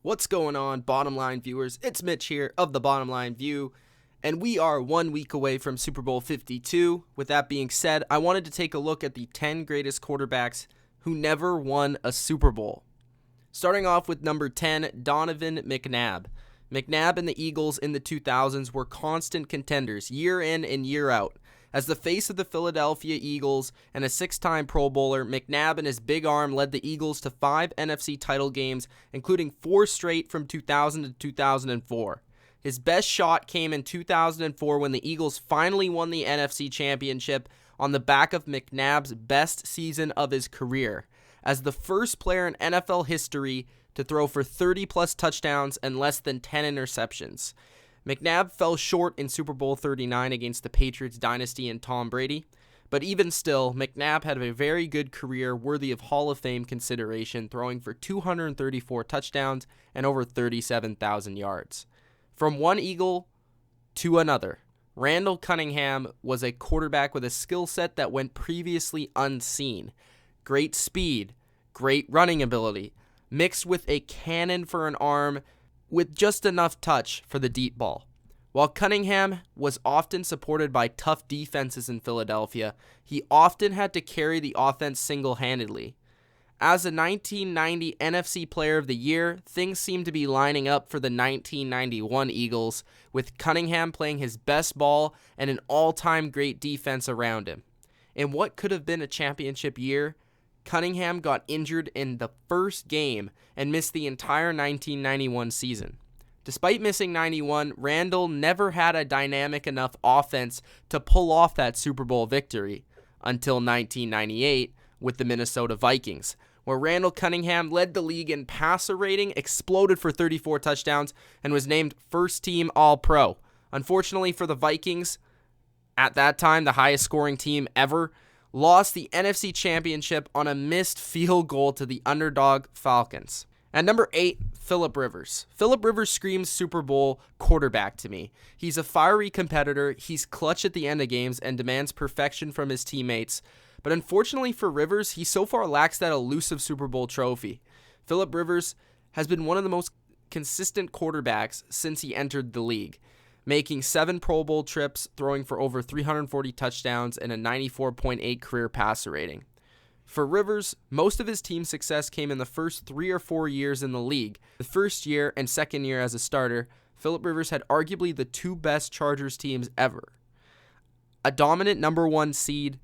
What's going on, Bottom Line viewers? It's Mitch here of the Bottom Line View, and we are 1 week away from Super Bowl 52. With that being said, I wanted to take a look at the 10 greatest quarterbacks who never won a Super Bowl. Starting off with number 10, Donovan McNabb. McNabb and the Eagles in the 2000s were constant contenders year in and year out. As the face of the Philadelphia Eagles and a 6-time Pro Bowler, McNabb and his big arm led the Eagles to 5 NFC title games, including 4 straight from 2000 to 2004. His best shot came in 2004 when the Eagles finally won the NFC Championship on the back of McNabb's best season of his career, as the first player in NFL history to throw for 30-plus touchdowns and less than 10 interceptions. McNabb fell short in Super Bowl 39 against the Patriots dynasty and Tom Brady, but even still, McNabb had a very good career worthy of Hall of Fame consideration, throwing for 234 touchdowns and over 37,000 yards. From one Eagle to another, Randall Cunningham was a quarterback with a skill set that went previously unseen. Great speed, great running ability, mixed with a cannon for an arm with just enough touch for the deep ball. While Cunningham was often supported by tough defenses in Philadelphia, he often had to carry the offense single-handedly. As a 1990 NFC Player of the Year, things seemed to be lining up for the 1991 Eagles, with Cunningham playing his best ball and an all-time great defense around him. In what could have been a championship year, Cunningham got injured in the first game and missed the entire 1991 season. Despite missing 91, Randall never had a dynamic enough offense to pull off that Super Bowl victory until 1998 with the Minnesota Vikings, where Randall Cunningham led the league in passer rating, exploded for 34 touchdowns, and was named first-team All-Pro. Unfortunately for the Vikings, at that time the highest scoring team ever, lost the NFC Championship on a missed field goal to the underdog Falcons. At number 8, Philip Rivers. Philip Rivers screams Super Bowl quarterback to me. He's a fiery competitor, he's clutch at the end of games, and demands perfection from his teammates. But unfortunately for Rivers, he so far lacks that elusive Super Bowl trophy. Philip Rivers has been one of the most consistent quarterbacks since he entered the league, making 7 Pro Bowl trips, throwing for over 340 touchdowns, and a 94.8 career passer rating. For Rivers, most of his team success came in the first 3 or 4 years in the league. The first year and second year as a starter, Philip Rivers had arguably the 2 best Chargers teams ever. A dominant number 1 seed,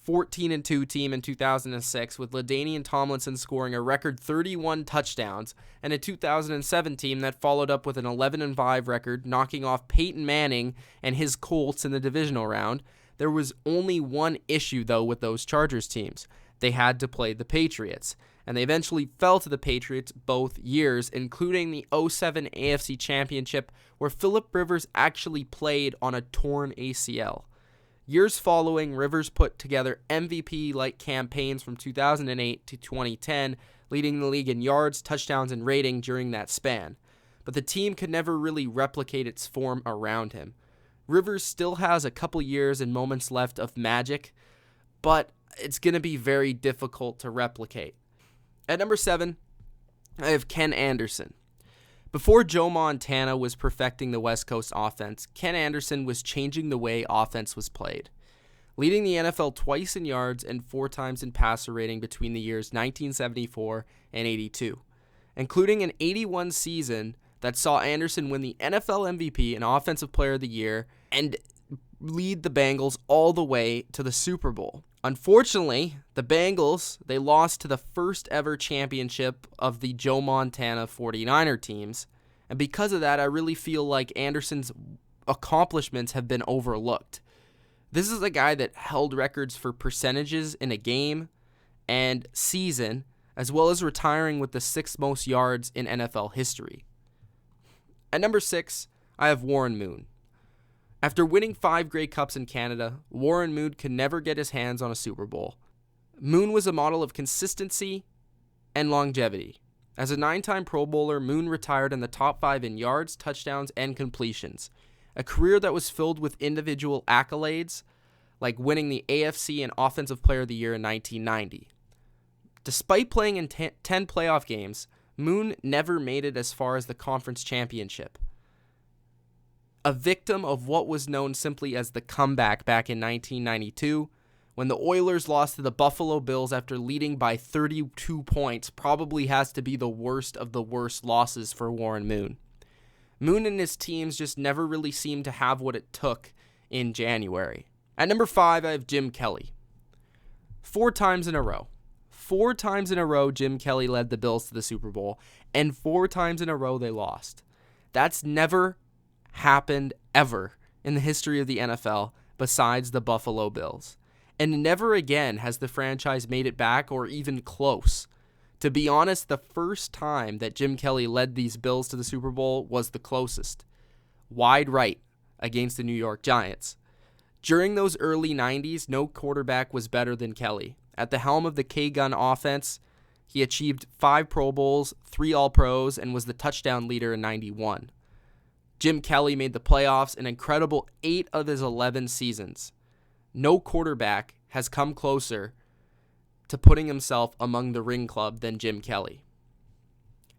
14-2 team in 2006, with LaDainian Tomlinson scoring a record 31 touchdowns, and a 2007 team that followed up with an 11-5 record, knocking off Peyton Manning and his Colts in the divisional round. There was only one issue, though, with those Chargers teams. They had to play the Patriots, and they eventually fell to the Patriots both years, including the 2007 AFC Championship, where Philip Rivers actually played on a torn ACL. Years following, Rivers put together MVP-like campaigns from 2008 to 2010, leading the league in yards, touchdowns, and rating during that span. But the team could never really replicate its form around him. Rivers still has a couple years and moments left of magic, but it's going to be very difficult to replicate. At number 7, I have Ken Anderson. Before Joe Montana was perfecting the West Coast offense, Ken Anderson was changing the way offense was played, leading the NFL twice in yards and 4 times in passer rating between the years 1974 and 82, including an 81 season that saw Anderson win the NFL MVP and Offensive Player of the Year and lead the Bengals all the way to the Super Bowl. Unfortunately, the Bengals, they lost to the first ever championship of the Joe Montana 49er teams, and because of that, I really feel like Anderson's accomplishments have been overlooked. This is a guy that held records for percentages in a game and season, as well as retiring with the 6th most yards in NFL history. At number 6, I have Warren Moon. After winning 5 Grey Cups in Canada, Warren Moon could never get his hands on a Super Bowl. Moon was a model of consistency and longevity. As a 9-time Pro Bowler, Moon retired in the top 5 in yards, touchdowns, and completions. A career that was filled with individual accolades, like winning the AFC and Offensive Player of the Year in 1990. Despite playing in 10 playoff games, Moon never made it as far as the conference championship. A victim of what was known simply as the comeback back in 1992, when the Oilers lost to the Buffalo Bills after leading by 32 points, probably has to be the worst of the worst losses for Warren Moon. Moon and his teams just never really seemed to have what it took in January. At number 5, I have Jim Kelly. 4 times in a row. 4 times in a row, Jim Kelly led the Bills to the Super Bowl, and 4 times in a row, they lost. That's never happened ever in the history of the NFL besides the Buffalo Bills. And never again has the franchise made it back or even close. To be honest, the first time that Jim Kelly led these Bills to the Super Bowl was the closest. Wide right against the New York Giants. During those early 90s, no quarterback was better than Kelly. At the helm of the K-Gun offense, he achieved 5 Pro Bowls, 3 All-Pros, and was the touchdown leader in 91. Jim Kelly made the playoffs an incredible 8 of his 11 seasons. No quarterback has come closer to putting himself among the ring club than Jim Kelly.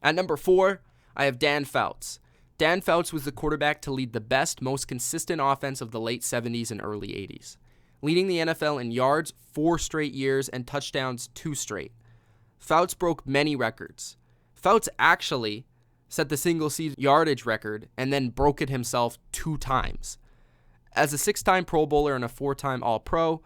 At number 4, I have Dan Fouts. Dan Fouts was the quarterback to lead the best, most consistent offense of the late 70s and early 80s, leading the NFL in yards 4 straight years and touchdowns 2 straight. Fouts broke many records. Fouts actually set the single-season yardage record and then broke it himself 2 times. As a 6-time Pro Bowler and a 4-time All-Pro,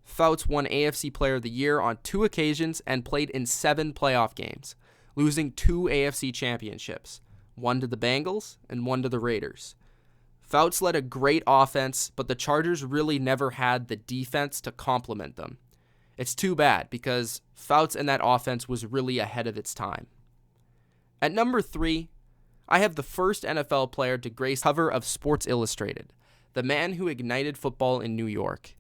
Fouts won AFC Player of the Year on 2 occasions and played in 7 playoff games, losing 2 AFC championships, 1 to the Bengals and 1 to the Raiders. Fouts led a great offense, but the Chargers really never had the defense to complement them. It's too bad because Fouts and that offense was really ahead of its time. At number 3, I have the first NFL player to grace the cover of Sports Illustrated, the man who ignited football in New York.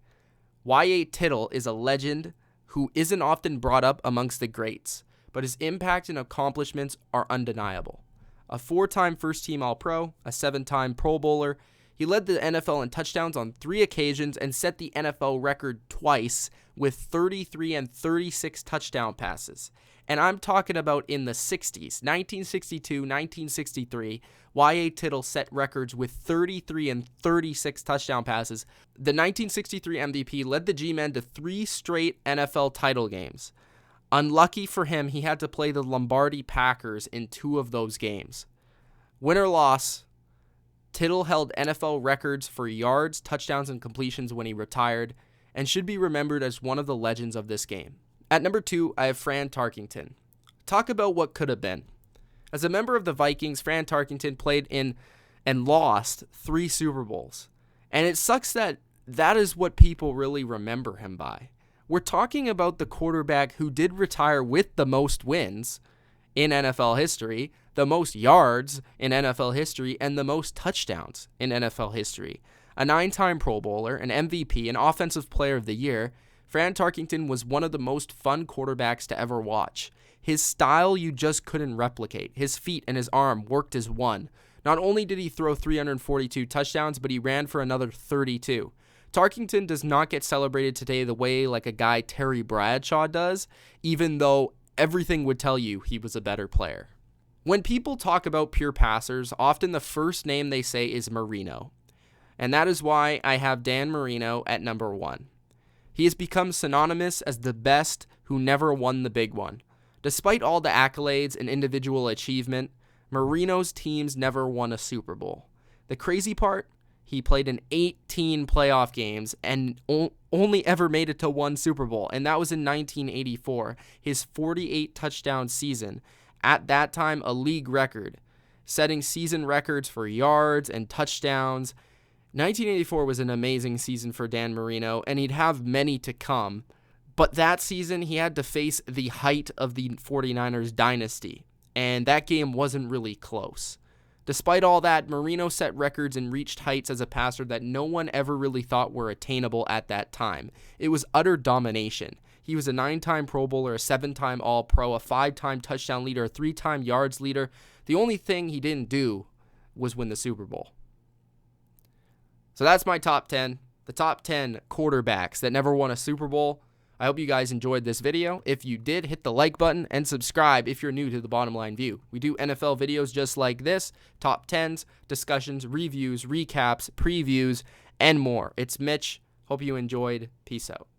Y.A. Tittle is a legend who isn't often brought up amongst the greats, but his impact and accomplishments are undeniable. A 4-time first-team All-Pro, a 7-time Pro Bowler, he led the NFL in touchdowns on 3 occasions and set the NFL record twice with 33 and 36 touchdown passes. And I'm talking about in the 60s, 1962, 1963, Y.A. Tittle set records with 33 and 36 touchdown passes. The 1963 MVP led the G-Men to 3 straight NFL title games. Unlucky for him, he had to play the Lombardi Packers in 2 of those games. Win or loss, Tittle held NFL records for yards, touchdowns, and completions when he retired, and should be remembered as one of the legends of this game. At number 2, I have Fran Tarkenton. Talk about what could have been. As a member of the Vikings, Fran Tarkenton played in and lost 3 Super Bowls. And it sucks that that is what people really remember him by. We're talking about the quarterback who did retire with the most wins in NFL history, the most yards in NFL history, and the most touchdowns in NFL history. A 9-time Pro Bowler, an MVP, an Offensive Player of the Year, Fran Tarkenton was one of the most fun quarterbacks to ever watch. His style you just couldn't replicate. His feet and his arm worked as one. Not only did he throw 342 touchdowns, but he ran for another 32. Tarkenton does not get celebrated today the way like a guy Terry Bradshaw does, even though everything would tell you he was a better player. When people talk about pure passers, often the first name they say is Marino. And that is why I have Dan Marino at number 1. He has become synonymous as the best who never won the big one. Despite all the accolades and individual achievement, Marino's teams never won a Super Bowl. The crazy part? He played in 18 playoff games and only ever made it to 1 Super Bowl, and that was in 1984, his 48 touchdown season. At that time, a league record, setting season records for yards and touchdowns. 1984 was an amazing season for Dan Marino, and he'd have many to come. But that season, he had to face the height of the 49ers dynasty, and that game wasn't really close. Despite all that, Marino set records and reached heights as a passer that no one ever really thought were attainable at that time. It was utter domination. He was a 9-time Pro Bowler, a 7-time All-Pro, a 5-time touchdown leader, a 3-time yards leader. The only thing he didn't do was win the Super Bowl. So that's my top 10. The top 10 quarterbacks that never won a Super Bowl. I hope you guys enjoyed this video. If you did, hit the like button and subscribe if you're new to the Bottom Line View. We do NFL videos just like this, top 10s, discussions, reviews, recaps, previews, and more. It's Mitch. Hope you enjoyed. Peace out.